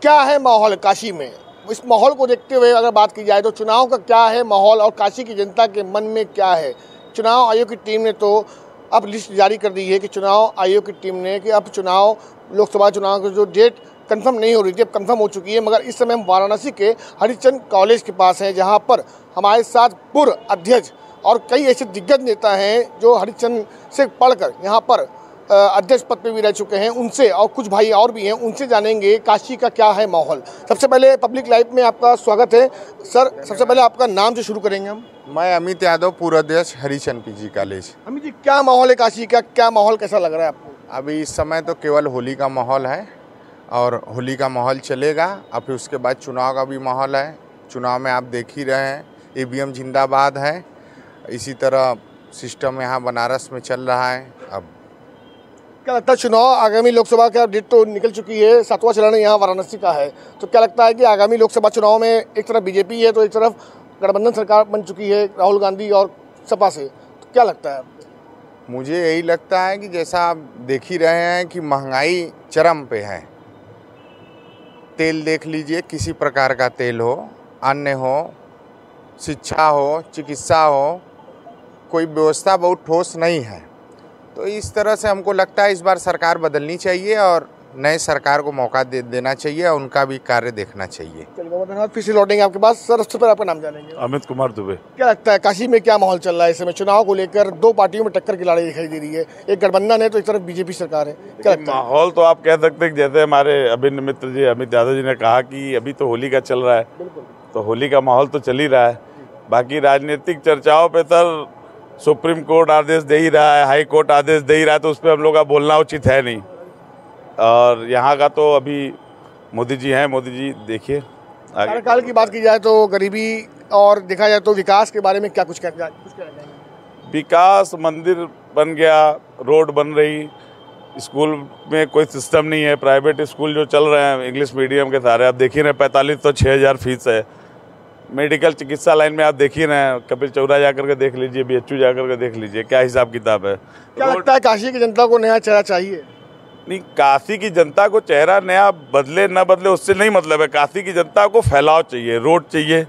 क्या है माहौल काशी में? इस माहौल को देखते हुए अगर बात की जाए तो चुनाव का क्या है माहौल और काशी की जनता के मन में क्या है? चुनाव आयोग की टीम ने तो अब लिस्ट जारी कर दी है कि चुनाव आयोग की टीम ने कि अब चुनाव लोकसभा चुनाव की जो डेट कंफर्म नहीं हो रही थी अब कंफर्म हो चुकी है। मगर इस समय हम वाराणसी के हरिश्चंद्र कॉलेज के पास हैं, जहां पर हमारे साथ पूर्व अध्यक्ष और कई ऐसे दिग्गज नेता हैं जो हरिश्चंद्र से पढ़कर यहाँ पर अध्यक्ष पद पे भी रह चुके हैं। उनसे और कुछ भाई और भी हैं, उनसे जानेंगे काशी का क्या है माहौल। सबसे पहले पब्लिक लाइफ में आपका स्वागत है सर। सबसे पहले आपका नाम से शुरू करेंगे हम। मैं अमित यादव, पूर्व अध्यक्ष हरिश्चंद्र पीजी कॉलेज। अमित जी, क्या माहौल है काशी का? क्या माहौल कैसा लग रहा है आपको? अभी इस समय तो केवल होली का माहौल है और होली का माहौल चलेगा। अब फिर उसके बाद चुनाव का भी माहौल है। चुनाव में आप देख ही रहे हैं, ईवीएम जिंदाबाद है। इसी तरह सिस्टम यहाँ बनारस में चल रहा है। अब क्या लगता है चुनाव आगामी लोकसभा का डेट तो निकल चुकी है, 7वां चरण यहाँ वाराणसी का है, तो क्या लगता है कि आगामी लोकसभा चुनाव में एक तरफ बीजेपी है तो एक तरफ गठबंधन सरकार बन चुकी है राहुल गांधी और सपा से, तो क्या लगता है? मुझे यही लगता है कि जैसा आप देख ही रहे हैं कि महंगाई चरम पे है। तेल देख लीजिए, किसी प्रकार का तेल हो, अन्न हो, शिक्षा हो, चिकित्सा हो, कोई व्यवस्था बहुत ठोस नहीं है। तो इस तरह से हमको लगता है इस बार सरकार बदलनी चाहिए और नए सरकार को मौका देना चाहिए और उनका भी कार्य देखना चाहिए। चलिए बहुत धन्यवाद, फिर से लौटेंगे आपके पास। सर सबसे पहले आपका नाम जानेंगे। अमित कुमार दुबे। क्या लगता है काशी में क्या माहौल चल रहा है इस समय? चुनाव को लेकर दो पार्टियों में टक्कर की लड़ाई दिखाई दे रही है, एक गठबंधन है तो एक तरफ बीजेपी सरकार है। क्या लगता है माहौल? तो आप कह सकते हैं जैसे हमारे अभिन्न मित्र जी अमित यादव जी ने कहा कि अभी तो होली का चल रहा है, तो होली का माहौल तो चल ही रहा है। बाकी राजनीतिक चर्चाओं पे सर सुप्रीम कोर्ट आदेश दे ही रहा है, हाई कोर्ट आदेश दे ही रहा है, तो उस पर हम लोग का बोलना उचित है नहीं। और यहाँ का तो अभी मोदी जी हैं, मोदी जी देखिए। कार्यकाल की बात की जाए तो गरीबी और देखा जाए तो विकास के बारे में क्या कुछ कहना चाहेंगे? विकास, मंदिर बन गया, रोड बन रही, स्कूल में कोई सिस्टम नहीं है। प्राइवेट स्कूल जो चल रहे हैं इंग्लिश मीडियम के सारे, आप देख ही रहे 45 तो 6,000 फीस है। मेडिकल चिकित्सा लाइन में आप देख ही रहे हैं, कपिल चौरा जाकर के देख लीजिए, BHU जाकर के देख लीजिए, क्या हिसाब किताब है। क्या लगता है काशी की जनता को नया चेहरा चाहिए? नहीं, काशी की जनता को चेहरा नया बदले न बदले उससे नहीं मतलब है। काशी की जनता को फैलाव चाहिए, रोड चाहिए,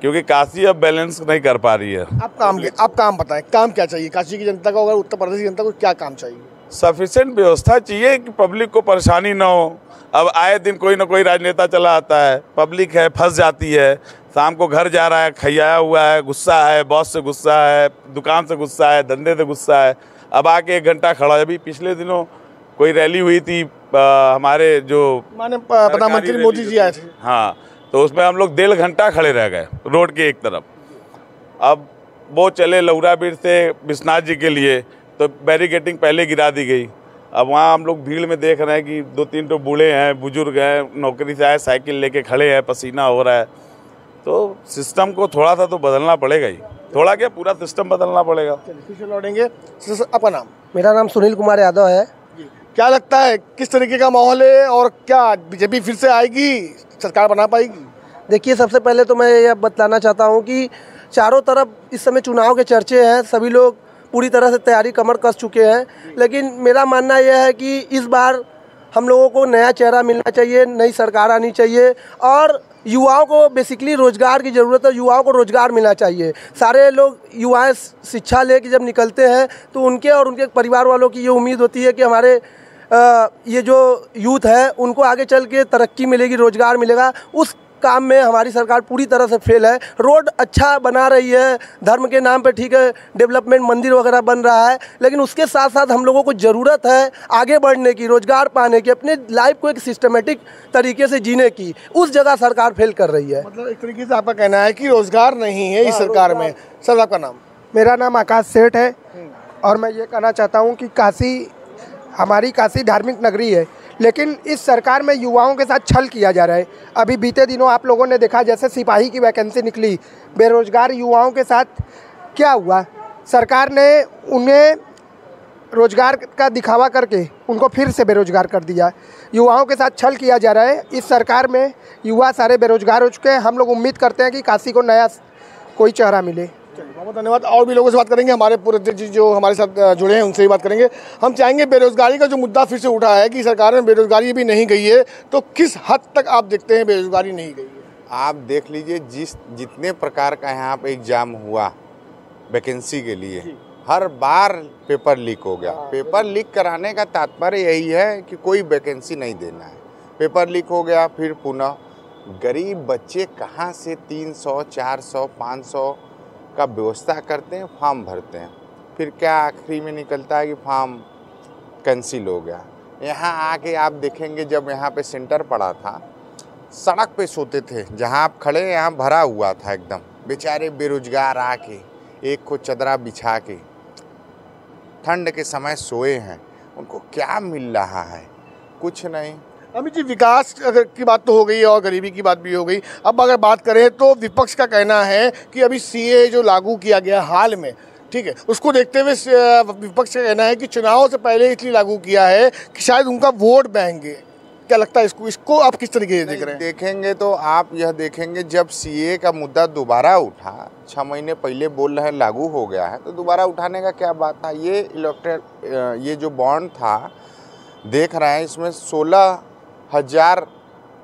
क्योंकि काशी अब बैलेंस नहीं कर पा रही है। आप काम बताएं, काम क्या चाहिए काशी की जनता को? अगर उत्तर प्रदेश की जनता को क्या काम चाहिए? सफिशिएंट व्यवस्था चाहिए कि पब्लिक को परेशानी ना हो। अब आए दिन कोई ना कोई राजनेता चला आता है, पब्लिक है फंस जाती है, शाम को घर जा रहा है खैया हुआ है, गुस्सा है, बॉस से गुस्सा है, दुकान से गुस्सा है, धंधे से गुस्सा है। अब आके 1 घंटा खड़ा है। अभी पिछले दिनों कोई रैली हुई थी, हमारे जो प्रधानमंत्री मोदी जी आए थे, हाँ, तो उसमें हम लोग 1.5 घंटा खड़े रह गए रोड के एक तरफ। अब वो चले लौराबीर से विश्वनाथ जी के लिए, तो बैरिकेटिंग पहले गिरा दी गई। अब वहाँ हम लोग भीड़ में देख रहे हैं कि 2-3 तो बूढ़े हैं, बुजुर्ग हैं, नौकरी से आए साइकिल लेके खड़े हैं, पसीना हो रहा है। तो सिस्टम को थोड़ा सा तो बदलना पड़ेगा ही, थोड़ा क्या पूरा सिस्टम बदलना पड़ेगा। फिर से लौटेंगे। आपका नाम? मेरा नाम सुनील कुमार यादव है। क्या लगता है किस तरीके का माहौल है और क्या बीजेपी फिर से आएगी, सरकार बना पाएगी? देखिए, सबसे पहले तो मैं यह बतलाना चाहता हूं कि चारों तरफ इस समय चुनाव के चर्चे हैं, सभी लोग पूरी तरह से तैयारी कमर कस चुके हैं। लेकिन मेरा मानना यह है कि इस बार हम लोगों को नया चेहरा मिलना चाहिए, नई सरकार आनी चाहिए और युवाओं को बेसिकली रोजगार की ज़रूरत है। युवाओं को रोजगार मिलना चाहिए। सारे लोग युवा शिक्षा लेके जब निकलते हैं तो उनके और उनके परिवार वालों की ये उम्मीद होती है कि हमारे ये जो यूथ है उनको आगे चल के तरक्की मिलेगी, रोजगार मिलेगा। उस काम में हमारी सरकार पूरी तरह से फेल है। रोड अच्छा बना रही है, धर्म के नाम पे ठीक है, डेवलपमेंट मंदिर वगैरह बन रहा है, लेकिन उसके साथ साथ हम लोगों को ज़रूरत है आगे बढ़ने की, रोजगार पाने की, अपने लाइफ को एक सिस्टमेटिक तरीके से जीने की। उस जगह सरकार फेल कर रही है। मतलब एक तरीके से आपका कहना है कि रोजगार नहीं है इस सरकार में। सर आपका नाम? मेरा नाम आकाश सेठ है और मैं ये कहना चाहता हूँ कि हमारी काशी धार्मिक नगरी है, लेकिन इस सरकार में युवाओं के साथ छल किया जा रहा है। अभी बीते दिनों आप लोगों ने देखा जैसे सिपाही की वैकेंसी निकली, बेरोजगार युवाओं के साथ क्या हुआ? सरकार ने उन्हें रोजगार का दिखावा करके उनको फिर से बेरोजगार कर दिया। युवाओं के साथ छल किया जा रहा है। इस सरकार में युवा सारे बेरोजगार हो चुके हैं। हम लोग उम्मीद करते हैं कि काशी को नया कोई चेहरा मिले। बहुत धन्यवाद। और भी लोगों से बात करेंगे, हमारे पूरे अध्यक्ष जी जो हमारे साथ जुड़े हैं उनसे ही बात करेंगे। हम चाहेंगे, बेरोजगारी का जो मुद्दा फिर से उठा है कि सरकार में बेरोजगारी भी नहीं गई है, तो किस हद तक आप देखते हैं बेरोजगारी नहीं गई है? आप देख लीजिए, जितने प्रकार का यहाँ पे एग्जाम हुआ वैकेंसी के लिए, हर बार पेपर लीक हो गया। पेपर लीक कराने का तात्पर्य यही है कि कोई वैकेंसी नहीं देना है। पेपर लीक हो गया, फिर पुनः गरीब बच्चे कहाँ से 300, 400, 500 का व्यवस्था करते हैं, फॉर्म भरते हैं, फिर क्या आखिरी में निकलता है कि फॉर्म कैंसिल हो गया। यहाँ आके आप देखेंगे, जब यहाँ पे सेंटर पड़ा था, सड़क पे सोते थे, जहाँ आप खड़े यहाँ भरा हुआ था एकदम। बेचारे बेरोजगार आके एक को चदरा बिछा के ठंड के समय सोए हैं। उनको क्या मिल रहा है? कुछ नहीं। अमित जी, विकास अगर की बात तो हो गई और गरीबी की बात भी हो गई। अब अगर बात करें तो विपक्ष का कहना है कि अभी सीए जो लागू किया गया हाल में, ठीक है, उसको देखते हुए विपक्ष का कहना है कि चुनाव से पहले इसलिए लागू किया है कि शायद उनका वोट बैंक है। क्या लगता है इसको आप किस तरीके से देख रहे हैं? देखेंगे तो आप यह देखेंगे, जब सीए का मुद्दा दोबारा उठा, 6 महीने पहले बोल रहे हैं लागू हो गया है, तो दोबारा उठाने का क्या बात था? ये जो बॉन्ड था, देख रहे हैं इसमें 16,000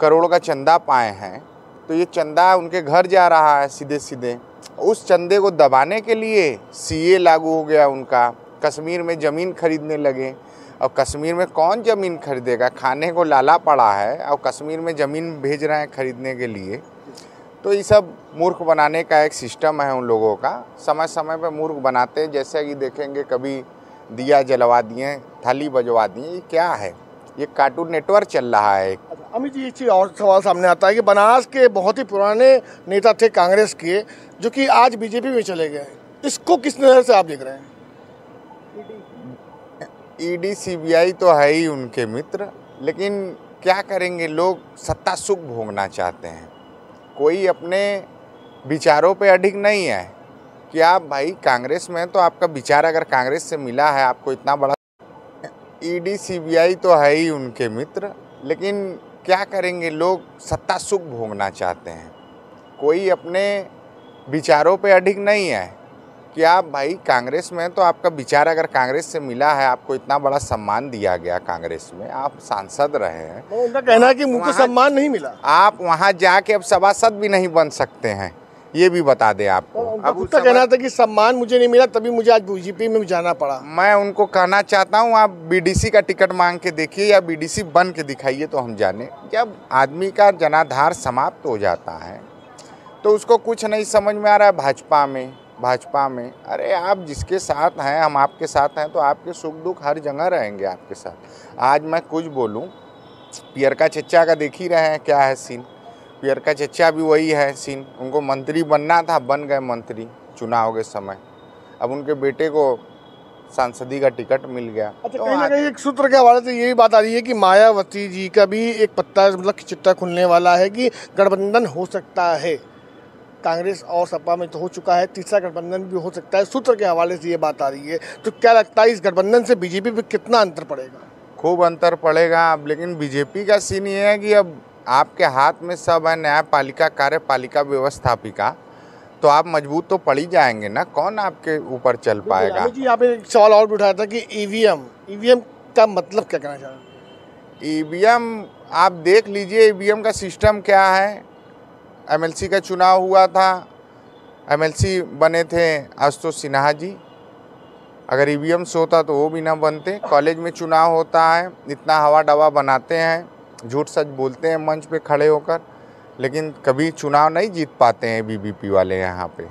करोड़ का चंदा पाए हैं, तो ये चंदा उनके घर जा रहा है सीधे सीधे। उस चंदे को दबाने के लिए सीए लागू हो गया उनका। कश्मीर में ज़मीन खरीदने लगे, और कश्मीर में कौन ज़मीन खरीदेगा? खाने को लाला पड़ा है और कश्मीर में ज़मीन भेज रहे हैं खरीदने के लिए। तो ये सब मूर्ख बनाने का एक सिस्टम है उन लोगों का। समय समय पर मूर्ख बनाते हैं। जैसे कि देखेंगे, कभी दिया जलवा दिए, थाली बजवा दिए, ये क्या है? ये कार्टून नेटवर्क चल रहा है। अमित जी, एक चीज़ और सवाल सामने आता है कि बनारस के बहुत ही पुराने नेता थे कांग्रेस के, जो कि आज बीजेपी में चले गए। इसको किस नज़र से आप देख रहे हैं? ईडी सीबीआई तो है ही उनके मित्र, लेकिन क्या करेंगे, लोग सत्ता सुख भोगना चाहते हैं। कोई अपने विचारों पे अडिग नहीं है कि आप भाई कांग्रेस में, तो आपका विचार अगर कांग्रेस से मिला है, आपको इतना बड़ा। ईडी सीबीआई तो है ही उनके मित्र, लेकिन क्या करेंगे, लोग सत्ता सुख भोगना चाहते हैं। कोई अपने विचारों पे अडिग नहीं है कि आप भाई कांग्रेस में, तो आपका विचार अगर कांग्रेस से मिला है, आपको इतना बड़ा सम्मान दिया गया तो में, आप सांसद रहे हैं। उनका कहना है कि मुझको सम्मान नहीं मिला। आप वहां जाके अब सभासद भी नहीं बन सकते हैं, ये भी बता दें आपको। अब उसका कहना था कि सम्मान मुझे नहीं मिला, तभी मुझे आज बीजेपी में जाना पड़ा। मैं उनको कहना चाहता हूँ, आप बीडीसी का टिकट मांग के देखिए या बीडीसी बन के दिखाइए, तो हम जाने। जब आदमी का जनाधार समाप्त हो जाता है तो उसको कुछ नहीं समझ में आ रहा है। भाजपा में अरे आप जिसके साथ हैं, हम आपके साथ हैं, तो आपके सुख दुख हर जगह रहेंगे आपके साथ। आज मैं कुछ बोलूं, पियरका चच्चा का देख ही रहे हैं क्या है सीन। पियरका चच्चा भी वही है सीन। उनको मंत्री बनना था, बन गए मंत्री चुनाव के समय। अब उनके बेटे को सांसदी का टिकट मिल गया। अच्छा, कहीं ना कहीं एक सूत्र के हवाले से ये भी बात आ रही है कि मायावती जी का भी एक पत्ता, मतलब चिट्टा खुलने वाला है कि गठबंधन हो सकता है। कांग्रेस और सपा में तो हो चुका है, तीसरा गठबंधन भी हो सकता है। सूत्र के हवाले से ये बात आ रही है। तो क्या लगता है इस गठबंधन से बीजेपी पे कितना अंतर पड़ेगा? खूब अंतर पड़ेगा। अब लेकिन बीजेपी का सीन ये है कि अब आपके हाथ में सब है, न्यायपालिका, कार्यपालिका, व्यवस्थापिका, तो आप मजबूत तो पड़ ही जाएंगे ना। कौन आपके ऊपर चल पाएगा? जी, यहाँ पे एक सवाल और भी उठाया था कि ईवीएम का मतलब क्या कहना चाह रहे हैं? ईवीएम आप देख लीजिए, ईवीएम का सिस्टम क्या है। एमएलसी का चुनाव हुआ था, एमएलसी बने थे आशुतोष सिन्हा जी। अगर ईवीएम से होता तो वो भी ना बनते। कॉलेज में चुनाव होता है, इतना हवा डवा बनाते हैं, झूठ सच बोलते हैं मंच पे खड़े होकर, लेकिन कभी चुनाव नहीं जीत पाते हैं बीबीपी वाले। यहाँ पे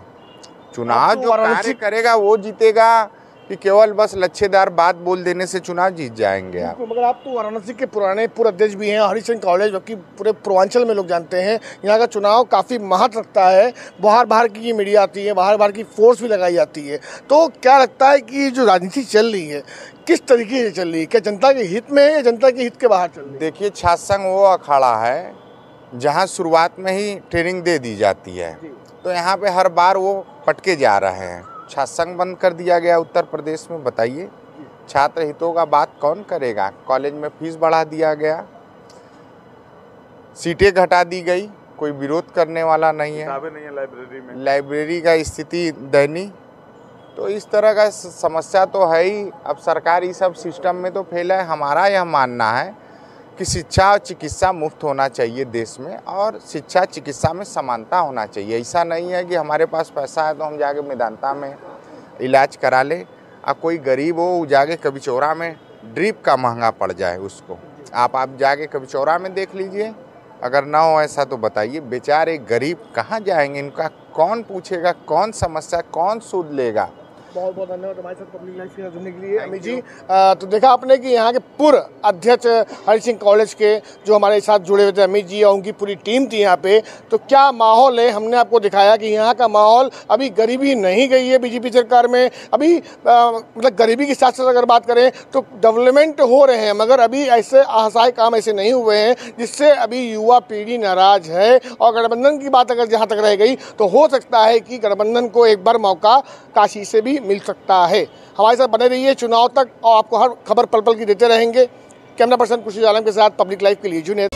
चुनाव जो कार्य करेगा वो जीतेगा, कि केवल बस लच्छेदार बात बोल देने से चुनाव जीत जाएंगे आप? मगर आप तो वाराणसी के पुराने पूर्व अध्यक्ष भी हैं, हरिचंद कॉलेज, जबकि पूरे पूर्वांचल में लोग जानते हैं यहाँ का चुनाव काफ़ी महत्व रखता है। बाहर की ये मीडिया आती है, बाहर की फोर्स भी लगाई जाती है। तो क्या लगता है कि जो राजनीति चल रही है किस तरीके से चल रही है? क्या जनता के हित में है या जनता के हित के बाहर चल रही है? देखिए, छात्र संघ वो अखाड़ा है जहाँ शुरुआत में ही ट्रेनिंग दे दी जाती है, तो यहाँ पे हर बार वो पटके जा रहे हैं। छात्र संघ बंद कर दिया गया उत्तर प्रदेश में, बताइए छात्र हितों का बात कौन करेगा? कॉलेज में फीस बढ़ा दिया गया, सीटें घटा दी गई, कोई विरोध करने वाला नहीं है। किताबें नहीं है लाइब्रेरी में, लाइब्रेरी का स्थिति दयनीय, तो इस तरह का समस्या तो है ही। अब सरकार इस सब सिस्टम में तो फेल है। हमारा यह मानना है कि शिक्षा और चिकित्सा मुफ्त होना चाहिए देश में, और शिक्षा चिकित्सा में समानता होना चाहिए। ऐसा नहीं है कि हमारे पास पैसा है तो हम जाके मेदांता में इलाज करा ले, और कोई गरीब हो वो जाके कबिचौरा में ड्रिप का महंगा पड़ जाए उसको। आप जाके कबिचौरा में देख लीजिए, अगर ना हो ऐसा तो बताइए। बेचारे गरीब कहाँ जाएंगे, इनका कौन पूछेगा, कौन समस्या कौन सूद लेगा। बहुत बहुत धन्यवाद हमारे साथ पब्लिक लाइफ से जुड़ने के लिए अमित जी। तो देखा आपने कि यहाँ के पूर्व अध्यक्ष हरि सिंह कॉलेज के जो हमारे साथ जुड़े हुए थे अमित जी और उनकी पूरी टीम थी यहाँ पे, तो क्या माहौल है हमने आपको दिखाया कि यहाँ का माहौल अभी गरीबी नहीं गई है बीजेपी सरकार में। अभी मतलब गरीबी के साथ साथ अगर बात करें तो डेवलपमेंट हो रहे हैं, मगर अभी ऐसे असहाय काम ऐसे नहीं हुए हैं जिससे अभी युवा पीढ़ी नाराज है। और गठबंधन की बात अगर जहाँ तक रह गई तो हो सकता है कि गठबंधन को एक बार मौका काशी से भी मिल सकता है। हमारे साथ बने रहिए चुनाव तक और आपको हर खबर पल पल की देते रहेंगे। कैमरा पर्सन खुर्शीद आलम के साथ पब्लिक लाइफ के लिए जुनेद।